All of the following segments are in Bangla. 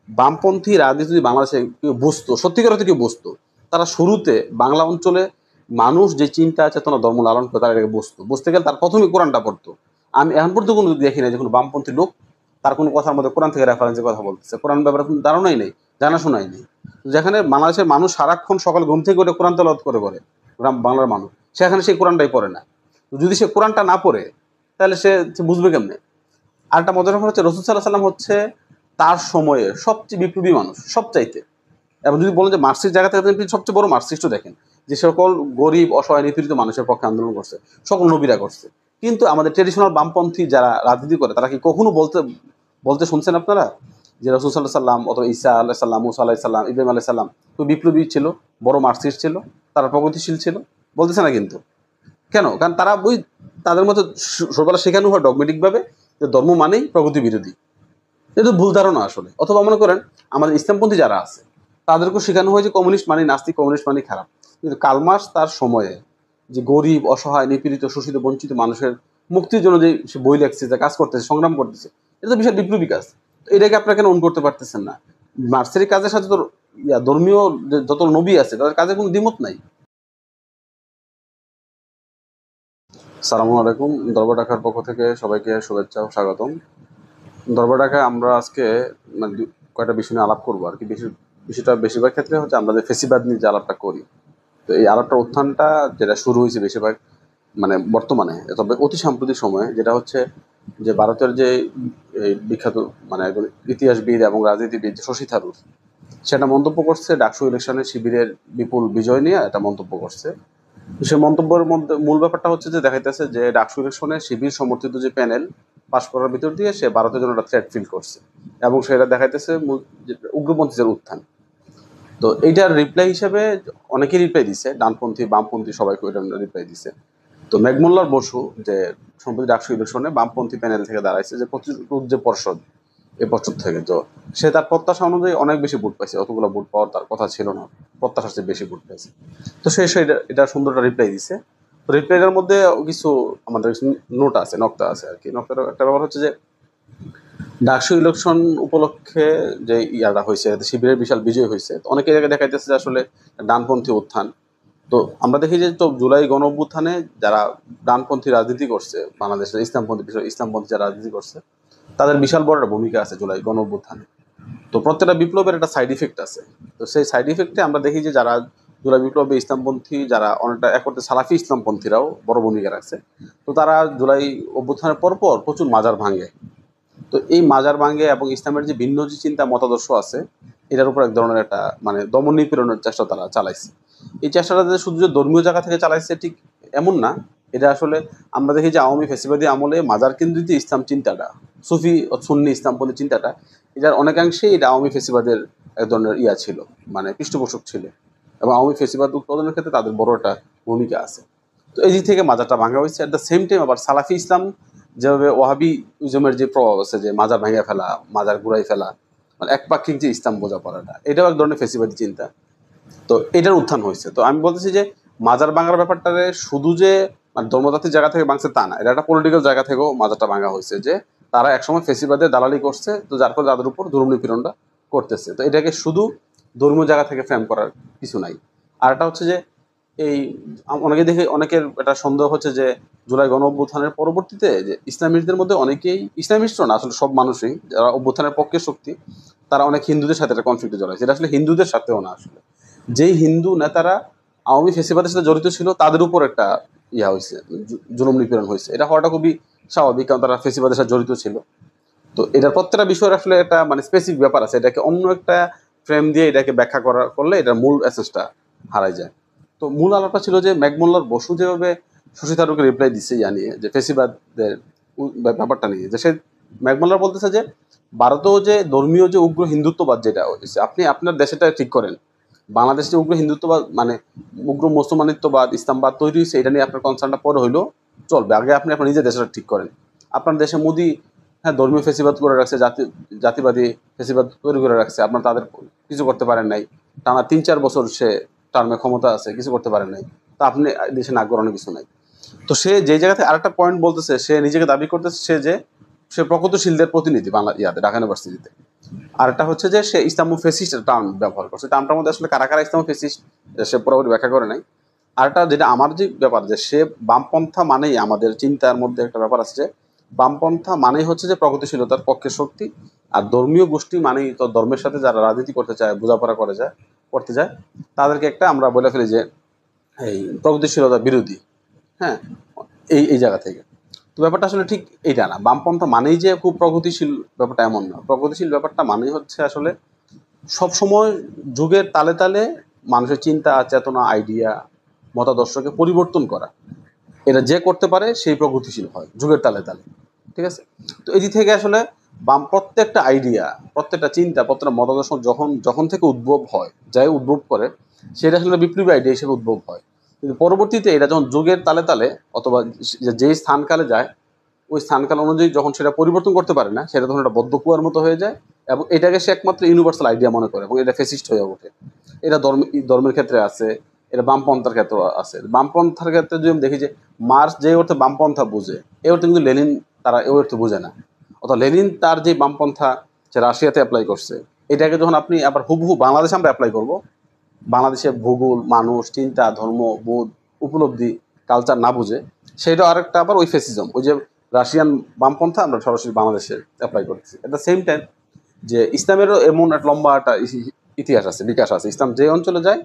বামপন্থী রাজনীতি যদি বাংলাদেশে কেউ বুঝতো, সত্যিকার অর্থে কেউ বুঝতো, তারা শুরুতে বাংলা অঞ্চলে মানুষ যে চিন্তা চেতনা ধর্ম লালন করে তারা এটাকে বুঝতে গেলে তার প্রথমে কোরআনটা পড়তো। আমি এখন পর্যন্ত কোনো দেখি না যে কোনো বামপন্থী লোক তার কোনো কথার মধ্যে কোরআন থেকে রেফারেন্সে কথা বলতেছে, কোরআন ব্যাপারে কোনো ধারণাই নেই, জানাশোনাই নেই। যেখানে বাংলাদেশের মানুষ সারাক্ষণ সকাল ঘুম থেকে ওটা কোরআন তেলাওয়াত করে বাংলার মানুষ, সেখানে সেই কোরআনটাই পড়ে না। যদি সে কোরআনটা না পড়ে তাহলে সে বুঝবে কেমনে? আরেকটা মজার ব্যাপার হচ্ছে রাসূল সাল্লাল্লাহু আলাইহি ওয়াসাল্লাম হচ্ছে তার সময়ে সবচেয়ে বিপ্লবী মানুষ সবচাইতে। এবং যদি বলেন যে মার্কসিস্ট জায়গা থেকে আপনি সবচেয়ে বড় মার্কসিস্টও দেখেন, যে সকল গরিব অসহায় নিপীড়িত মানুষের পক্ষে আন্দোলন করছে, সকল নবীরা করছে। কিন্তু আমাদের ট্রেডিশনাল বামপন্থী যারা রাজনীতি করে তারা কি কখনো বলতে শুনছেন আপনারা যে রাসূল সাল্লাল্লাহু আলাইহি সাল্লাম অথবা ঈসা আলাইহিস সালাম, মুসা আলাইহিস সালাম, ইব্রাহিম আলাইহিস সালাম তো বিপ্লবী ছিল, বড় মার্কসিস্ট ছিল, তারা প্রগতিশীল ছিল? বলতেছে না কিন্তু। কেন? কারণ তারা তাদের মতো ছোটবেলা শেখানো হয় ডগমেটিক ভাবে যে ধর্ম মানেই প্রগতি বিরোধী। এটা ভুল ধারণা আসলে। অথবা মনে করেন আমাদের ইসলামপন্থী যারা আছে তাদেরকেও শেখানো হয় যে কমিউনিস্ট মানে নাস্তিক, কমিউনিস্ট মানে খারাপ। কিন্তু কার্ল মার্কস তার সময়ে যে গরিব অসহায় নিপীড়িত শোষিত বঞ্চিত মানুষের মুক্তির জন্য যে সে বই লেখছে, যে কাজ করতেছে, সংগ্রাম করতেছে, এটা তো বিশাল বিপ্লবী কাজ। তো এটাকে আপনারা কেন অন করতে পারতেছেন না? মার্কসের কাজের সাথে তো ধর্মীয় যত নবী আছে তাদের কাজে কোনো দ্বিমত নাই। সালামু আলাইকুম। দরবার ঢাকার পক্ষ থেকে সবাইকে শুভেচ্ছা ও স্বাগতম। দরবার ঢাকায় আমরা আজকে মানে কয়েকটা বিষয় নিয়ে আলাপ করবো আর কি। বিষয়টা বেশিরভাগ ক্ষেত্রে হচ্ছে আমরা যে ফেসিবাদ নিয়ে যে আলাপটা করি, তো এই আলাপটার উত্থানটা যেটা শুরু হয়েছে বেশিরভাগ মানে বর্তমানে, তবে অতি সাম্প্রতিক সময়ে, যেটা হচ্ছে যে ভারতের যে এই বিখ্যাত মানে একজন ইতিহাসবিদ এবং রাজনীতিবিদ শশী থারুর, সেটা মন্তব্য করছে ডাকসু ইলেকশনে শিবিরের বিপুল বিজয় নিয়ে একটা মন্তব্য করছে। সে মন্তব্যের মধ্যে মূল ব্যাপারটা হচ্ছে যে দেখাইতেছে যে ডাকসু ইলেকশনে শিবির সমর্থিত যে প্যানেল পাশ করার ভিতর দিয়ে সে ভারতের জন্য একটা থ্রেট ফিল করছে, এবং সেটা দেখাইতেছে উগ্রপন্থীদের উত্থান। তো এইটার রিপ্লাই হিসেবে অনেকেই রিপ্লাই দিছে, ডানপন্থী বামপন্থী সবাইকে ওইটা রিপ্লাই দিছে। তো মেঘমোল্লার বসু যে সম্প্রতি ডাকসু ইলেকশনে বামপন্থী প্যানেল থেকে দাঁড়াইছে, যে প্রতিরোধ যে পর্ষদ, এই পর্ষদ থেকে, তো সে তার প্রত্যাশা অনুযায়ী অনেক বেশি ভোট পাইছে। অতগুলো ভোট পাওয়ার তার কথা ছিল না, প্রত্যাশার চেয়ে বেশি ভোট পাইছে। তো সে এটা সুন্দর একটা রিপ্লাই দিছে। তো রিপ্লাইটার মধ্যে কিছু আমাদের নোট আছে, নকতা আছে আর কি। নকতার একটা ব্যাপার হচ্ছে যে ডাকসু ইলেকশন উপলক্ষে যে ইয়াটা হয়েছে, শিবিরের বিশাল বিজয় হয়েছে, অনেকে জায়গায় দেখাইতেছে যে আসলে ডানপন্থী উত্থান। তো আমরা দেখি যে তো জুলাই গণ অভ্যুত্থানে যারা ডানপন্থী রাজনীতি করছে বাংলাদেশের, ইসলামপন্থী যারা রাজনীতি করছে, তাদের বিশাল বড় একটা ভূমিকা আছে জুলাই গণ অভ্যুত্থানে। তো প্রত্যেকটা বিপ্লবের একটা সাইড ইফেক্ট আছে। তো সেই সাইড ইফেক্টে আমরা দেখি যে যারা জুলাই বিপ্লবে ইসলামপন্থী, যারা অনেকটা এক করতে সালাফি ইসলামপন্থীরাও বড় ভূমিকা রাখছে। তো তারা জুলাই অভ্যুত্থানের পরপর প্রচুর মাজার ভাঙে। তো এই মাজার ভাঙে এবং ইসলামের যে ভিন্ন যে চিন্তা মতাদর্শ আছে, এটার উপর এক ধরনের একটা মানে দমন নিপীড়নের চেষ্টা তারা চালাইছে। এই চেষ্টাটা যে শুধু যে ধর্মীয় জায়গা থেকে চালাইছে ঠিক এমন না। এটা আসলে আমরা দেখি যে আওয়ামী ফ্যাসিবাদী আমলে মাজার কেন্দ্রিক যে ইসলাম চিন্তাটা, সুফি ও সুন্নি ইসলামপন্থী চিন্তাটা, এটার অনেকাংশেই এটা আওয়ামী ফ্যাসিবাদের এক ধরনের ছিল, মানে পৃষ্ঠপোষক ছিল। এবং আওয়ামী ফ্যাসিবাদ উৎপাদনের ক্ষেত্রে তাদের বড় একটা ভূমিকা আছে। তো এই দিক থেকে মাজারটা ভাঙা হয়েছে। অ্যাট দ্য সেম টাইম আবার সালাফি ইসলাম যেভাবে ওয়াহাবি ইজমের যে প্রভাব আছে, যে মাজার ভেঙে ফেলা, মাজার ঘুরাই ফেলা, মানে একপাক্ষিক যে ইসলাম বোঝাপড়াটা, এটাও এক ধরনের ফেসিবাদী চিন্তা। তো এটার উত্থান হয়েছে। তো আমি বলতেছি যে মাজার ভাঙার ব্যাপারটারে শুধু যে মানে ধর্মজাতির জায়গা থেকে ভাঙছে তা না, এটা একটা পলিটিক্যাল জায়গা থেকেও মাজারটা ভাঙা হয়েছে, যে তারা একসময় ফেসিবাদের দালালি করছে, তো যার ফলে তাদের উপর জুলুম নিপীড়নটা করতেছে। তো এটাকে শুধু ধর্মীয় জায়গা থেকে ফ্রেম করার কিছু নাই। আর একটা হচ্ছে যে এই অনেকে দেখে অনেকের একটা সন্দেহ হচ্ছে যে জুলাই গণ অভ্যুত্থানের পরবর্তীতে যে ইসলামিস্টদের মধ্যে অনেকেই, ইসলামিস্টও না আসলে সব মানুষই যারা অভ্যুত্থানের পক্ষে শক্তি, তারা অনেক হিন্দুদের সাথে একটা কনফ্লিক্টে জড়াইছে। এটা আসলে হিন্দুদের সাথেও না, আসলে যেই হিন্দু নেতারা আওয়ামী ফেসিবাদের সাথে জড়িত ছিল তাদের উপর একটা হয়েছে, জুলুম নিপীড়ন হয়েছে। এটা হওয়াটা খুবই স্বাভাবিক, কারণ তারা ফেসিবাদের সাথে জড়িত ছিল। তো এটার প্রত্যেকটা বিষয়ের আসলে একটা মানে স্পেসিফিক ব্যাপার আছে, এটাকে অন্য একটা ফ্রেম দিয়ে এটাকে ব্যাখ্যা করলে এটার মূল এসেন্সটা হারাই যায়। তো মূল আলোচনা ছিল যে মেঘমোল্লার বসু যেভাবে শশী থারুরকে রিপ্লাই দিচ্ছে জানিয়ে যে ফেসিবাদের ব্যাপারটা নিয়ে, যে সে মেঘমোল্লার বলতেছে যে ভারতেও যে ধর্মীয় যে উগ্র হিন্দুত্ববাদ যেটা হয়েছে, আপনি আপনার দেশেটা ঠিক করেন, বাংলাদেশে উগ্র হিন্দুত্ববাদ মানে উগ্র মুসলমানিত্ববাদ ইসলামবাদ তৈরি হয়েছে, এটা নিয়ে আপনার কনসার্নটা পরে হইলেও চলবে, আগে আপনি আপনার নিজের দেশটা ঠিক করেন। আপনার দেশে মোদি হ্যাঁ ধর্মীয় ফেসিবাদ করে রাখছে, জাতিবাদী ফেসিবাদ তৈরি করে রাখছে, আপনার তাদের কিছু করতে পারেন নাই। টানা ৩-৪ বছর সে টার্মে ক্ষমতা আছে, কিছু করতে পারেন নাই। তো আপনি দেশে নাক গলানোর কিছু নাই। তো সে যে জায়গা থেকে আরেকটা পয়েন্ট বলতেছে, সে নিজেকে দাবি করতেছে সে যে সে প্রগতিশীলদের প্রতিনিধি বাংলা ঢাকা ইউনিভার্সিটিতে। আর একটা হচ্ছে যে সে ইসলামো ফেসিস্ট টার্ম ব্যবহার করছে। টার্মটার মধ্যে আসলে কারা কারা ইসলামো ফেসিস্ট সে পুরোপুরি ব্যাখ্যা করে নাই। আরেকটা যেটা আমার যে ব্যাপার, যে সে বামপন্থা মানেই আমাদের চিন্তার মধ্যে একটা ব্যাপার আছে যে বামপন্থা মানেই হচ্ছে যে প্রগতিশীলতার পক্ষে শক্তি, আর ধর্মীয় গোষ্ঠী মানেই তো ধর্মের সাথে যারা রাজনীতি করতে চায়, বোঝাপড়া করতে যায়, তাদেরকে একটা আমরা বলে ফেলি যে এই প্রগতিশীলতা বিরোধী। হ্যাঁ, এই জায়গা থেকে তো ব্যাপারটা আসলে ঠিক এইটা না। বামপন্থা মানেই যে খুব প্রগতিশীল, ব্যাপারটা এমন না। প্রগতিশীল ব্যাপারটা মানেই হচ্ছে আসলে সবসময় যুগের তালে তালে মানুষের চিন্তা, চেতনা, আইডিয়া, মতাদর্শকে পরিবর্তন করা। এটা যে করতে পারে সেই প্রগতিশীল হয় যুগের তালে তালে। ঠিক আছে? তো এই দিক থেকে আসলে বাম প্রত্যেকটা আইডিয়া, প্রত্যেকটা চিন্তা, প্রত্যেকটা মতাদর্শ যখন থেকে উদ্ভব হয়, যাই উদ্ভব করে, সেটা আসলে বিপ্লবী আইডিয়া হিসেবে উদ্ভব হয়। কিন্তু পরবর্তীতে এটা যখন যুগের তালে তালে অথবা যেই স্থানকালে যায়, ওই স্থানকাল অনুযায়ী যখন সেটা পরিবর্তন করতে পারে না, সেটা তখন একটা বদ্ধ কুয়ার মতো হয়ে যায়, এবং এটাকে সে একমাত্র ইউনিভার্সাল আইডিয়া মনে করে, এবং এটা ফেসিস্ট হয়ে ওঠে। এটা ধর্মের ক্ষেত্রে আছে, এটা বামপন্থার ক্ষেত্রে আছে। বামপন্থার ক্ষেত্রে যদি আমি দেখি যে মার্ক্স যে অর্থে বামপন্থা বুঝে, এই অর্থে কিন্তু লেনিন তারা এই অর্থে বুঝে না। অর্থাৎ লেনিন তার যে বামপন্থা সে রাশিয়াতে অ্যাপ্লাই করছে, এটাকে যখন আপনি আবার হুবহু বাংলাদেশে আমরা অ্যাপ্লাই করব, বাংলাদেশের ভূগোল, মানুষ, চিন্তা, ধর্ম, বোধ, উপলব্ধি, কালচার না বুঝে, সেটা আরেকটা আবার ওই ফেসিজম, ওই যে রাশিয়ান বামপন্থা আমরা সরাসরি বাংলাদেশে অ্যাপ্লাই করতেছি। এট দ্য সেম টাইম যে ইসলামেরও এমন একটা লম্বা একটা ইতিহাস আছে, বিকাশ আছে। ইসলাম যে অঞ্চলে যায়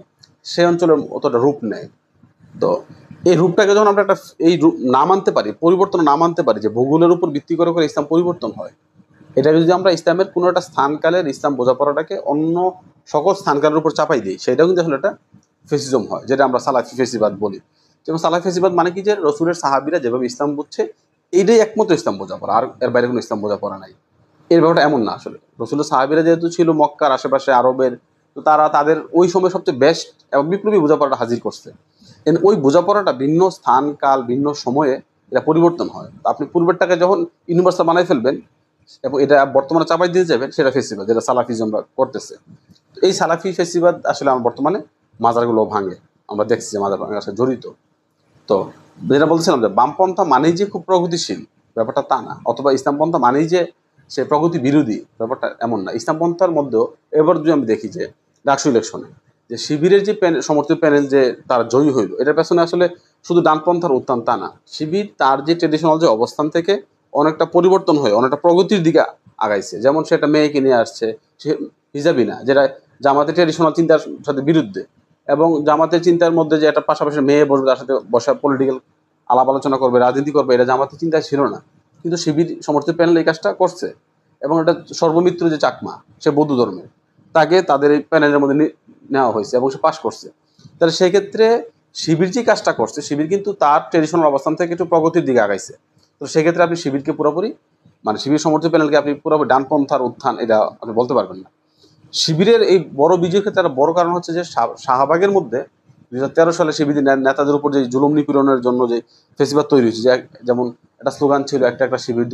সেই অঞ্চলের অতটা রূপ নেয়। তো এই রূপটাকে যখন আমরা একটা এই রূপ না মানতে পারি, পরিবর্তন না মানতে পারি, যে ভূগোলের উপর ভিত্তি করে করে ইসলাম পরিবর্তন হয়, এটাকে যদি আমরা ইসলামের কোনো একটা স্থানকালের ইসলাম বোঝাপড়াটাকে অন্য সকল স্থানকালের উপর চাপাই দিই, সেটাও কিন্তু আসলে একটা ফেসিজম হয়, যেটা আমরা সালাফি ফেসিবাদ বলি। যেমন সালাফি ফেসিবাদ মানে কি, যে রসুলের সাহাবিরা যেভাবে ইসলাম বুঝছে এইটাই একমাত্র ইসলাম বোঝাপড়া, আর এর বাইরে কোনো ইসলাম বোঝাপড়া নাই। এর ব্যাপারটা এমন না। আসলে রসুলের সাহাবিরা যেহেতু ছিল মক্কার আশেপাশে আরবের, তো তারা তাদের ওই সময় সবচেয়ে বেস্ট এবং বিপ্লবী বোঝাপড়াটা হাজির করছে। ওই বোঝাপড়াটা ভিন্ন স্থান কাল ভিন্ন সময়ে এটা পরিবর্তন হয়। তো আপনি পূর্বেরটাকে যখন ইউনিভার্সাল বানাই ফেলবেন এবং এটা বর্তমানে চাপাই দিয়ে যাবেন, সেটা ফেসিবাদ, যেটা সালাফিজমরা করতেছে। তো এই সালাফি ফেসিবাদ আসলে আমার বর্তমানে মাজারগুলো ভাঙে, আমরা দেখছি যে মাজার ভাঙার সাথে জড়িত। তো যেটা বলছিলাম যে বামপন্থা মানেই যে খুব প্রগতিশীল, ব্যাপারটা তা না। অথবা ইসলামপন্থা মানেই যে সে প্রগতি বিরোধী, ব্যাপারটা এমন না। ইসলামপন্থার মধ্যেও এবার যদি আমি দেখি যে ডাকসু ইলেকশনে যে শিবিরের যে সমর্থিত প্যানেল যে তার জয়ী হইল, এটার পেছনে আসলে শুধু ডানপন্থার উত্থান তা না। শিবির তার যে ট্রেডিশনাল যে অবস্থান থেকে অনেকটা পরিবর্তন হয়ে অনেকটা প্রগতির দিকে আগাইছে। যেমন সে একটা মেয়েকে নিয়ে আসছে, সে হিজাবি না, যেটা জামাতের ট্রেডিশনাল চিন্তার সাথে বিরুদ্ধে, এবং জামাতের চিন্তার মধ্যে যে একটা পাশাপাশি মেয়ে বসবে, তার সাথে বসা পলিটিক্যাল আলাপ আলোচনা করবে, রাজনীতি করবে, এটা জামাতের চিন্তায় ছিল না। কিন্তু শিবির সমর্থিত প্যানেল এই কাজটা করছে। এবং এটা সর্বমিত্র যে চাকমা, সে বৌদ্ধ ধর্মের, তাকে তাদের এই প্যানেলের মধ্যে নেওয়া হয়েছে এবং সে পাশ করছে। তাহলে সেই ক্ষেত্রে শিবির যে কাজটা করছে, শিবির কিন্তু তার ট্রেডিশনাল অবস্থান থেকে একটু প্রগতির দিকে আগাইছে। তো সেক্ষেত্রে আপনি শিবিরকে পুরোপুরি মানে শিবির সমর্থিত প্যানেলকে আপনি পুরোপুরি ডানপন্থার উত্থান এটা আপনি বলতে পারবেন না। শিবিরের এই বড় বিজয়ের ক্ষেত্রে একটা বড় কারণ হচ্ছে যে শাহবাগের মধ্যে 2013 সালে শিবির নেতাদের উপর যে জুলুম নিপীড়নের জন্য যে ফেসিবাদ তৈরি হয়েছে, যেমন একটা স্লোগান ছিল, একটা একটা শিবির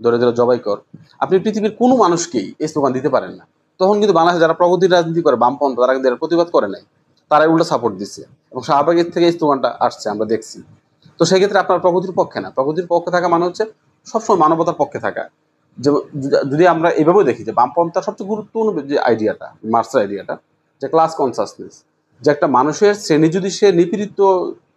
ধরে ধরে জবাই কর। আপনি পৃথিবীর কোনো মানুষকেই এই স্লোগান দিতে পারেন না। তখন কিন্তু বাংলাদেশে যারা প্রগতির রাজনীতি করে বামপন্থ, তারা কিন্তু এর প্রতিবাদ করে নাই, তারাই উল্টা সাপোর্ট দিচ্ছে, এবং শাহবাগের থেকে এই স্লোগানটা আসছে আমরা দেখছি। তো সেই ক্ষেত্রে আপনার প্রগতির পক্ষে না, প্রগতির পক্ষে থাকা মানে হচ্ছে সবসময় মানবতার পক্ষে থাকা। যে যদি আমরা এইভাবেও দেখি যে বামপন্থার সবচেয়ে গুরুত্বপূর্ণ যে আইডিয়াটা, মার্ক্সের আইডিয়াটা, যে ক্লাস কনসাসনেস, যে একটা মানুষের শ্রেণী যদি সে নিপীড়িত,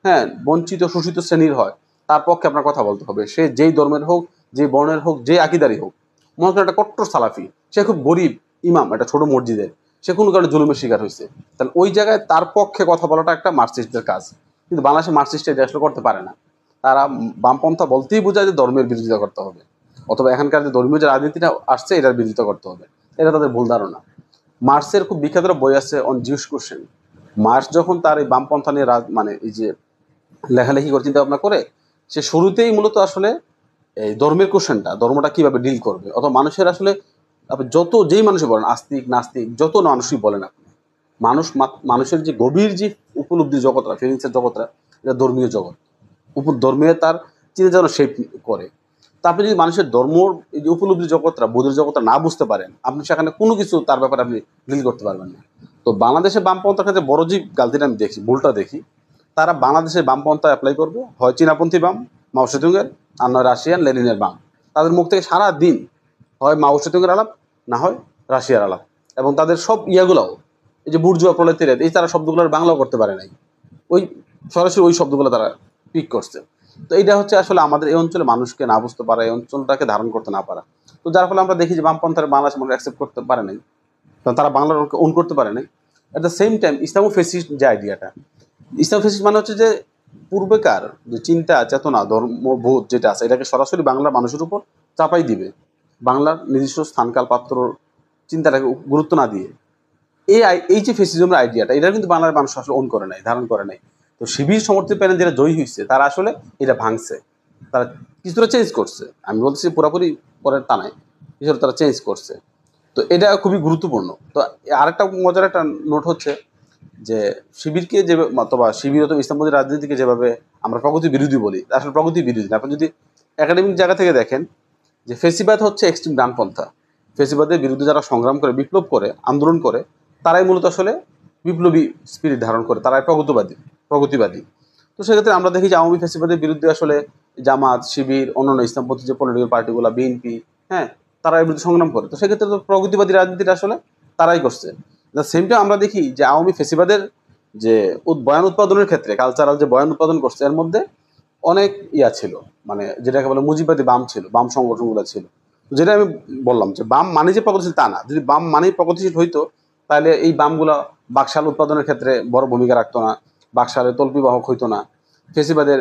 হ্যাঁ, বঞ্চিত শোষিত শ্রেণীর হয়, তার পক্ষে আপনার কথা বলতে হবে। সে যেই ধর্মের হোক, যে বর্ণের হোক, যে আকিদারি হোক। মনে করেন একটা কট্টর সালাফি, সে খুব গরিব ইমাম একটা ছোট মসজিদের, সে কোনো কারণে জুলুমের শিকার হয়েছে, তাহলে ওই জায়গায় তার পক্ষে কথা বলাটা একটা মার্ক্সিস্টদের কাজ। কিন্তু বাংলাদেশে মার্ক্সিস্ট এটা আসলে করতে পারে না। তারা বামপন্থা বলতেই বোঝায় যে ধর্মের বিরোধিতা করতে হবে, অথবা এখানকার যে ধর্মীয় যে রাজনীতিটা আসছে এটার বিরোধিতা করতে হবে। এটা তাদের ভুল ধারণা। মার্ক্সের খুব বিখ্যাত বই আছে অন জিউস কোশ্চেন। মার্ক্স যখন তার এই বামপন্থা নিয়ে মানে এই যে লেখালেখি করে চিন্তা ভাবনা করে, সে শুরুতেই মূলত আসলে এই ধর্মের কোশ্চেনটা, ধর্মটা কিভাবে ডিল করবে, অথবা মানুষের আসলে আপনি যত যেই মানুষই বলেন, আস্তিক নাস্তিক যত মানুষই বলেন আপনি, মানুষের যে গভীর যে উপলব্ধি জগৎটা, ফিলিংসের জগৎটা, এটা ধর্মীয় জগৎ। ধর্মীয় তার চিন্তা যেন শেপ করে। তা আপনি যদি মানুষের ধর্মর এই যে উপলব্ধি জগৎটা, বোধের জগৎটা না বুঝতে পারেন, আপনি সেখানে কোনো কিছু তার ব্যাপারে আপনি ডিল করতে পারবেন না। তো বাংলাদেশে বামপন্থার ক্ষেত্রে বড় যে গালতিটা আমি দেখি, ভুলটা দেখি, তারা বাংলাদেশে বামপন্থা অ্যাপ্লাই করবে, হয় চীনাপন্থী বাম মাও সেতুংয়ের, আর নয় রাশিয়ান লেনিনের বাম। তাদের মুখ থেকে সারা দিন হয় মাও সেতুংয়ের আলাপ, না হয় রাশিয়ার আলাপ, এবং তাদের সব ইয়াগুলাও, এই যে বুর্জুয়া প্রলেতারিয়েত, এই তারা শব্দগুলো বাংলাও করতে পারে নাই, ওই সরাসরি ওই শব্দগুলো তারা পিক করছে। তো এইটা হচ্ছে আসলে আমাদের এই অঞ্চলে মানুষকে না বুঝতে পারা, এই অঞ্চলটাকে ধারণ করতে না পারা। তো যার ফলে আমরা দেখি যে বামপন্থার বাংলাদেশ মানুষ অ্যাকসেপ্ট করতে পারে নাই, কারণ তারা বাংলার ওন করতে পারে নাই। অ্যাট দ্য সেম টাইম ইসলামোফেসিস্ট যে আইডিয়াটা, ইসলামোফেসিস্ট মানে হচ্ছে যে পূর্বেকার যে চিন্তা চেতনা ধর্মবোধ যেটা আছে, এটাকে সরাসরি বাংলার মানুষের উপর চাপাই দিবে, বাংলার নিজস্ব স্থানকাল পাত্র চিন্তাটাকে গুরুত্ব না দিয়ে। এই যে ফেসিজমের আইডিয়াটা, এটা কিন্তু বাংলার মানুষ আসলে ওন করে নাই, ধারণ করে নাই। তো শিবির সমর্থিত প্যানেল যেটা জয়ী হয়েছে, তারা আসলে এটা ভাঙছে, তারা কিছুটা চেঞ্জ করছে। আমি বলছি পুরোপুরি পরের তা নাই, কিছুটা তারা চেঞ্জ করছে। তো এটা খুবই গুরুত্বপূর্ণ। তো আরেকটা মজার একটা নোট হচ্ছে যে শিবিরকে যে, অথবা শিবির অথবা ইসলামপন্থী রাজনীতিকে যেভাবে আমরা প্রগতি বিরোধী বলি, আসলে প্রগতি বিরোধী না। আপনি যদি একাডেমিক জায়গা থেকে দেখেন যে ফেসিবাদ হচ্ছে এক্সট্রিম ডানপন্থা, ফেসিবাদের বিরুদ্ধে যারা সংগ্রাম করে, বিপ্লব করে, আন্দোলন করে, তারাই মূলত আসলে বিপ্লবী স্পিরিট ধারণ করে, তারাই প্রগতিবাদী। তো সেক্ষেত্রে আমরা দেখি যে আওয়ামী ফেসিবাদের বিরুদ্ধে আসলে জামাত, শিবির, অন্যান্য ইসলামপন্থী যে পলিটিক্যাল পার্টিগুলো, বিএনপি, হ্যাঁ, তারা এর বিরুদ্ধে সংগ্রাম করে। তো সেক্ষেত্রে তো প্রগতিবাদী রাজনীতিটা আসলে তারাই করছে। সেম টাইম আমরা দেখি যে আওয়ামী ফেসিবাদের যে বয়ান উৎপাদনের ক্ষেত্রে, কালচারাল যে বয়ান উৎপাদন করছে, এর মধ্যে অনেক ইয়া ছিল, মানে যেটাকে বলে মুজিববাদী বাম ছিল, বাম সংগঠনগুলো ছিল। যেটা আমি বললাম যে বাম মানে যে প্রগতিশীল তা না, যদি বাম মানেই প্রগতিশীল হইতো, তাহলে এই বামগুলো বাকশাল উৎপাদনের ক্ষেত্রে বড় ভূমিকা রাখতো না, বাকশালে তল্পিবাহক হইতো না। ফেসিবাদের,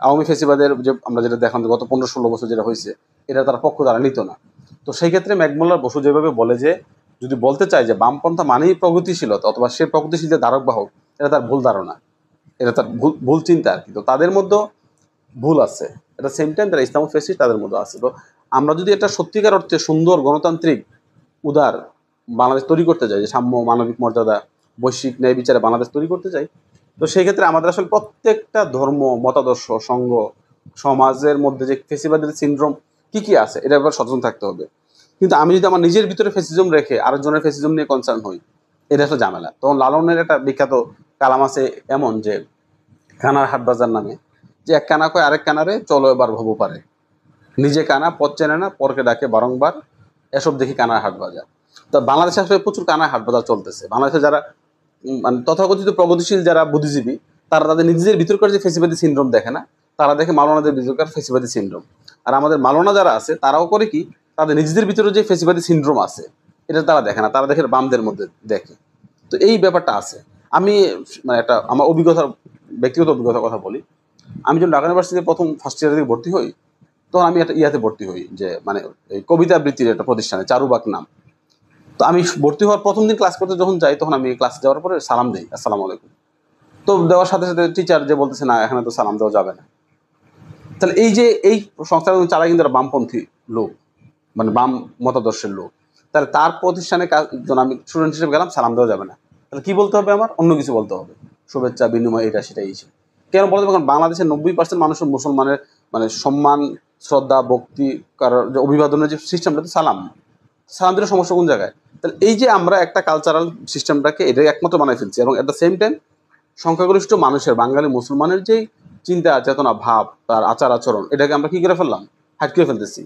আওয়ামী ফেসিবাদের যে আমরা যেটা দেখলাম যে গত 15-16 বছর যেটা হয়েছে, এটা তার পক্ষ দ্বারা নিত না। তো সেই ক্ষেত্রে ম্যাকমোল্লার বসু যেভাবে বলে যে, যদি বলতে চায় যে বামপন্থা মানেই প্রগতিশীলতা অথবা সে প্রগতিশীলতার ধারক বাহক, এটা তার ভুল ধারণা, এটা তার ভুল চিন্তা আর কি। তো তাদের মধ্যে ভুল আছে, এটা সেম টাইম তারা ইসলাম ফেসিস্ট তাদের মধ্যে আছে। তো আমরা যদি একটা সত্যিকার অর্থে সুন্দর গণতান্ত্রিক উদার বাংলাদেশ তৈরি করতে চাই, যে সাম্য, মানবিক মর্যাদা, বৈশ্বিক ন্যায় বিচারে বাংলাদেশ তৈরি করতে চাই, তো সেই ক্ষেত্রে আমাদের আসলে প্রত্যেকটা ধর্ম, মতাদর্শ, সংঘ, সমাজের মধ্যে যে ফেসিবাদের সিনড্রোম কি কি আছে, এটার ব্যাপারে সচেতন থাকতে হবে। কিন্তু আমি যদি আমার নিজের ভিতরে ফেসিজম রেখে আরেকজনের ফেসিজম নিয়ে কনসার্ন হই, এটা আসলে ঝামেলা। তখন লালনের একটা বিখ্যাত কালাম আছে এমন যে, কানার হাট বাজার নামে, যে এক কানা কয় আরেক কানারে চলো এবার ভবু পারে, নিজে কানা পথ চেনে না, পরকে ডাকে বারংবার, এসব দেখি কানার হাট বাজার। তো বাংলাদেশে আসলে প্রচুর কানার হাট বাজার চলতেছে। বাংলাদেশে যারা মানে তথাকথিত প্রগতিশীল যারা বুদ্ধিজীবী, তারা তাদের নিজেদের ভিতরকার যে ফেসিবাদী সিনড্রোম দেখে না, তারা দেখে মাওলানাদের ভিতরকার ফেসিবাদী সিনড্রোম। আর আমাদের মাওলানা যারা আছে, তারাও করে কি, তাদের নিজেদের ভিতরে যে ফেসিবাদী সিনড্রোম আছে, এটা তারা দেখে না, তারা দেখে বামদের মধ্যে দেখে। তো এই ব্যাপারটা আছে। আমি মানে একটা আমার অভিজ্ঞতার, ব্যক্তিগত অভিজ্ঞতার কথা বলি। আমি যখন ঢাকা ইউনিভার্সিটিতে প্রথম ফার্স্ট ইয়ারে দিকে ভর্তি হই, তখন আমি একটা ইয়াতে ভর্তি হই, যে মানে এই কবিতা আবৃত্তির একটা প্রতিষ্ঠানে, চারুবাগ নাম। তো আমি ভর্তি হওয়ার প্রথম দিন ক্লাস করতে যখন যাই, তখন আমি ক্লাস যাওয়ার পরে সালাম দিই, আসসালামু আলাইকুম। তো দেওয়ার সাথে সাথে টিচার যে বলতেছে, না এখানে তো সালাম দেওয়া যাবে না। তাহলে এই যে এই সংস্থাটা চালায় কিন্তু একটা বামপন্থী লোক, মানে বাম মতাদর্শের লোক। তাহলে তার প্রতিষ্ঠানে যখন আমি স্টুডেন্ট হিসেবে গেলাম, সালাম দেওয়া যাবে না, তাহলে কি বলতে হবে, আমার অন্য কিছু বলতে হবে, শুভেচ্ছা বিনিময়, এটা সেটা এই। কেন বলতে হবে? কারণ বাংলাদেশের 90% মানুষের মুসলমানের মানে সম্মান, শ্রদ্ধা, ভক্তি, কারোর যে অভিবাদনের যে সিস্টেমটা, সালাম, সালাম দিলে সমস্যা কোন জায়গায়? তাহলে এই যে আমরা একটা কালচারাল সিস্টেমটাকে এটাই একমাত্র বানাই ফেলছি, এবং এট দ্য সেম টাইম সংখ্যাগরিষ্ঠ মানুষের, বাঙালি মুসলমানের যেই চিন্তা চেতনা ভাব, তার আচার আচরণ, এটাকে আমরা কি করে ফেললাম, হাইড করে ফেলতেছি।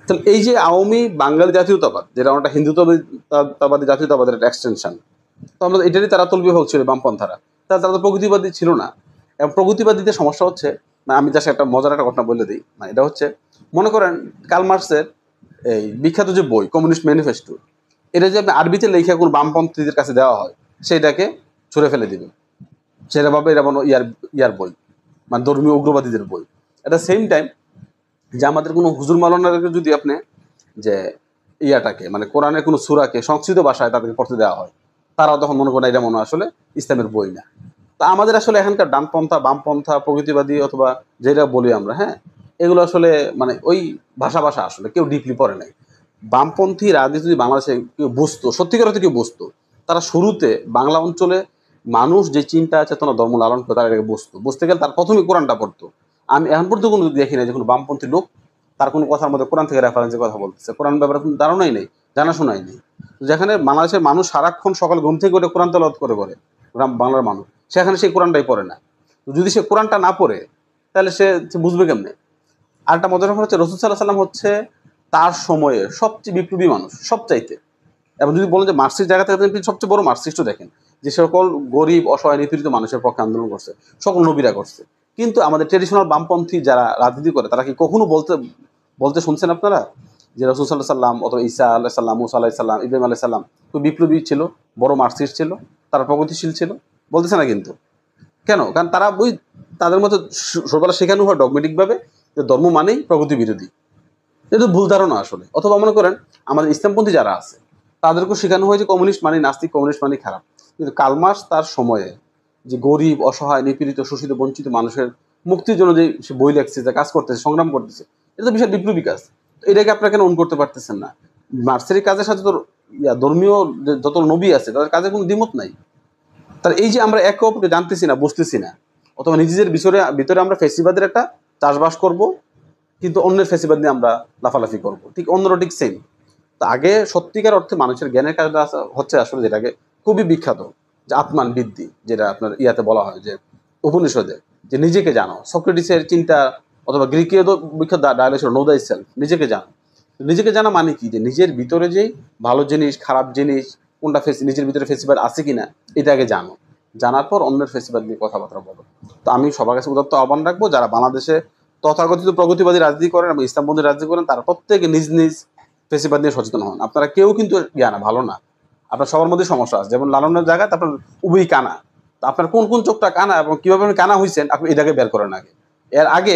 তাহলে এই যে আওয়ামী বাঙালি জাতীয়তাবাদ, যেটা আমরা হিন্দুত্ববাদী জাতীয়তাবাদের একটা এক্সটেনশন, তো আমরা এটারই তারা তলবিভাগ ছিল বামপন্থারা। তারা তো প্রগতিবাদী ছিল না। এবং প্রগতিবাদীদের সমস্যা হচ্ছে, আমি জাস্ট একটা মজার একটা ঘটনা বলে দিই, মানে এটা হচ্ছে, মনে করেন কার্ল মার্কসের এই বিখ্যাত যে বই কমিউনিস্ট ম্যানিফেস্টো, এটা যদি আপনি আরবিতে লেখা কোনো বামপন্থীদের কাছে দেওয়া হয়, সেটাকে ছুঁড়ে ফেলে দিবে, সেটা ভাবে এটা কোনো ইয়ার বই, মানে ধর্মীয় উগ্রবাদীদের বই। এটা সেম টাইম যে আমাদের কোনো হুজুর মাওলানাকে যদি আপনি যে ইয়াটাকে, মানে কোরআনের কোনো সূরাকে সংস্কৃত ভাষায় তাদেরকে পড়তে দেওয়া হয়, তারাও তখন মনে করেন এটা মনে হয় আসলে ইসলামের বই না। তা আমাদের আসলে এখানকার ডানপন্থা, বামপন্থা, প্রগতিবাদী অথবা যেটা বলি আমরা, হ্যাঁ, এগুলো আসলে মানে ওই ভাষা আসলে কেউ ডিপলি পড়ে নাই। বামপন্থী রাজনীতি যদি বাংলাদেশে কেউ বুঝতো, সত্যিকার অর্থে কেউ বুঝতো, তারা শুরুতে বাংলা অঞ্চলে মানুষ যে চিন্তা চেতনা ধর্ম লালন করে, তারা এটাকে বুঝতে গেলে তার প্রথমে কোরআনটা পড়তো। আমি এখন পর্যন্ত কোনো দেখি না যে কোনো বামপন্থী লোক তার কোনো কথার মধ্যে কোরআন থেকে রেফারেন্সের কথা বলতেছে, কোরআন ব্যাপারে কোনো ধারণাই নেই, জানাশোনাই নেই। যেখানে বাংলাদেশের মানুষ সারাক্ষণ সকাল ঘুম থেকে ওটা কোরআন তেলাওয়াত করে বাংলার মানুষ, সেখানে সেই কোরআনটাই পড়ে না। যদি সে কোরআনটা না পড়ে, তাহলে সে বুঝবে কেমনে? আরেকটা মজার ব্যাপার হচ্ছে রাসূল সাল্লাল্লাহু আলাইহি সাল্লাম হচ্ছে তার সময়ে সবচেয়ে বিপ্লবী মানুষ, সবচাইতে। এবং যদি বলেন যে মার্কসিস্ট জায়গা থেকে আপনি সবচেয়ে বড় মার্কসিস্টও দেখেন, যে সকল গরিব অসহায় নিপীড়িত মানুষের পক্ষে আন্দোলন করছে, সকল নবীরা করছে। কিন্তু আমাদের ট্রেডিশনাল বামপন্থী যারা রাজনীতি করে তারা কি কখনো বলতে শুনছেন আপনারা যে রাসূল সাল্লাল্লাহু আলাইহি সাল্লাম অথবা ঈসা আলাইহিস সালাম, মুসা আলাইহিস সালাম, ইব্রাহিম আলাইহিস সালাম খুব বিপ্লবী ছিল, বড় মার্কসিস্ট ছিল, তারা প্রগতিশীল ছিল? বলতেছে না কিন্তু। কেন? কারণ তারা তাদের মধ্যে ছোটবেলা শেখানো হয় ডগমেটিকভাবে যে ধর্ম মানেই প্রগতি বিরোধী। এটা ভুল ধারণা আসলে। অথবা মনে করেন আমাদের ইসলামপন্থী যারা আছে তাদেরকেও শেখানো হয় যে কমিউনিস্ট মানে নাস্তিক, কমিউনিস্ট মানে খারাপ। কিন্তু কার্ল মার্কস তার সময়ে যে গরিব, অসহায়, নিপীড়িত, শোষিত, বঞ্চিত মানুষের মুক্তির জন্য যে সে বই লেখছে, যে কাজ করতেছে, সংগ্রাম করতেছে, এটা তো বিশাল বিপ্লবী কাজ। তো এটাকে আপনারা কেন করতে পারতেছেন না? মার্কসের কাজের সাথে তো ধর্মীয় যত নবী আছে তাদের কাজের কোনো দ্বিমত নাই। তার এই যে আমরা একে অপরকে জানতেছি না, বুঝতেছি না, অথবা নিজেদের ভিতরে আমরা ফেসিবাদের একটা চাষবাস করব, কিন্তু অন্যের ফেসিবাদ নিয়ে আমরা লাফালাফি করব, ঠিক অন্যরা ঠিক সেম। তো আগে সত্যিকার অর্থে মানুষের জ্ঞানের কাজটা হচ্ছে আসলে যেটাকে খুবই বিখ্যাত, যে আত্মান বৃদ্ধি, যেটা আপনার ইয়াতে বলা হয় যে উপনিষদে, যে নিজেকে জানো। সক্রেটিসের চিন্তা, অথবা গ্রিকেও তো বিখ্যাত ডায়ালগ ছিল নো দাই সেলফ, নিজেকে জানো। নিজেকে জানা মানে কি? যে নিজের ভিতরে যেই ভালো জিনিস, খারাপ জিনিস, কোনটা নিজের ভিতরে ফেসিবাদ আছে কিনা এটা আগে জানো। জানার পর অন্যের ফেসিবাদ নিয়ে কথাবার্তা বলো। তো আমি সবার কাছে উদাত্ত আহ্বান রাখবো, যারা বাংলাদেশে তথাকথিত প্রগতিবাদী রাজনীতি করেন এবং ইসলামপন্থী রাজনীতি করেন, তারা প্রত্যেকে নিজ নিজ ফেসিবাদ নিয়ে সচেতন হন। আপনারা কেউ কিন্তু না, ভালো না। আপনার সবার মধ্যে সমস্যা আছে। যেমন লালনের জায়গায় আপনার উভয়ই কানা। তো আপনার কোন কোন চোখটা কানা এবং কিভাবে আপনি কানা হয়েছেন আপনি এটাকে বের করেন আগে। এর আগে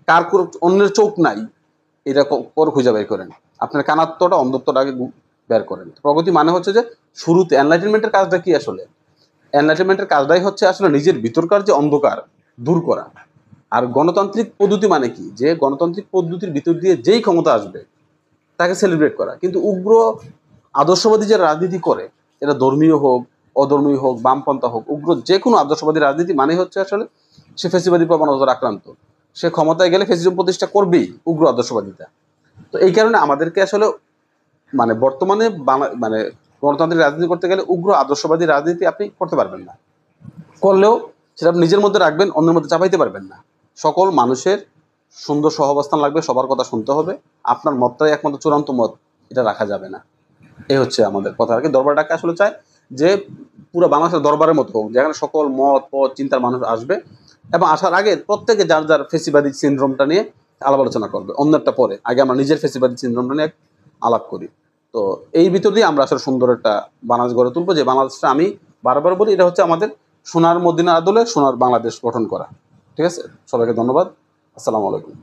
কার অন্যের চোখ নাই এটা খুঁজে বের করেন। আপনার কানাত্বটা, অন্ধত্বটা আগে বের করেন। প্রগতি মানে হচ্ছে যে শুরুতে এনলাইটেনমেন্টের কাজটা কি আসলে? এনলাইটেনমেন্টের কাজটাই হচ্ছে আসলে নিজের ভিতরকার যে অন্ধকার দূর করা। আর গণতান্ত্রিক পদ্ধতি মানে কি? যে গণতান্ত্রিক পদ্ধতির ভিতর দিয়ে যেই ক্ষমতা আসবে তাকে সেলিব্রেট করা। কিন্তু উগ্র আদর্শবাদী যারা রাজনীতি করে, এটা ধর্মীয় হোক, অধর্মীয় হোক, বামপন্থা হোক, উগ্র যে কোনো আদর্শবাদী রাজনীতি মানে হচ্ছে আসলে সে ফেসিবাদী প্রবণতার আক্রান্ত। সে ক্ষমতায় গেলে ফেসিজম প্রতিষ্ঠা করবেই, উগ্র আদর্শবাদিতা। তো এই কারণে আমাদেরকে আসলে মানে বর্তমানে মানে গণতান্ত্রিক রাজনীতি করতে গেলে উগ্র আদর্শবাদী রাজনীতি আপনি করতে পারবেন না। করলেও সেটা আপনি নিজের মধ্যে রাখবেন, অন্যের মধ্যে চাপাইতে পারবেন না। সকল মানুষের সুন্দর সহাবস্থান লাগবে, সবার কথা শুনতে হবে। আপনার মতটাই একমাত্র চূড়ান্ত মত, এটা রাখা যাবে না। এই হচ্ছে আমাদের কথা আর কি। দরবারটাকে আসলে চায় যে পুরো বাংলাদেশের দরবারের মতো হোক, যেখানে সকল মত পথ চিন্তার মানুষ আসবে এবং আসার আগে প্রত্যেকে যার যার ফেসিবাদী সিনড্রোমটা নিয়ে আলাপ আলোচনা করবে, অন্যেরটা পরে। আগে আমরা নিজের ফেসিবাদী সিনড্রোমটা নিয়ে আলাপ করি। তো এই ভিতর দিয়ে আমরা আসলে সুন্দর একটা বাংলাদেশ গড়ে তুলবো, যে বাংলাদেশটা আমি বারবার বলি এটা হচ্ছে আমাদের সোনার মদিনার আদলে সোনার বাংলাদেশ গঠন করা। ঠিক আছে? সবাইকে ধন্যবাদ। আসসালামু আলাইকুম।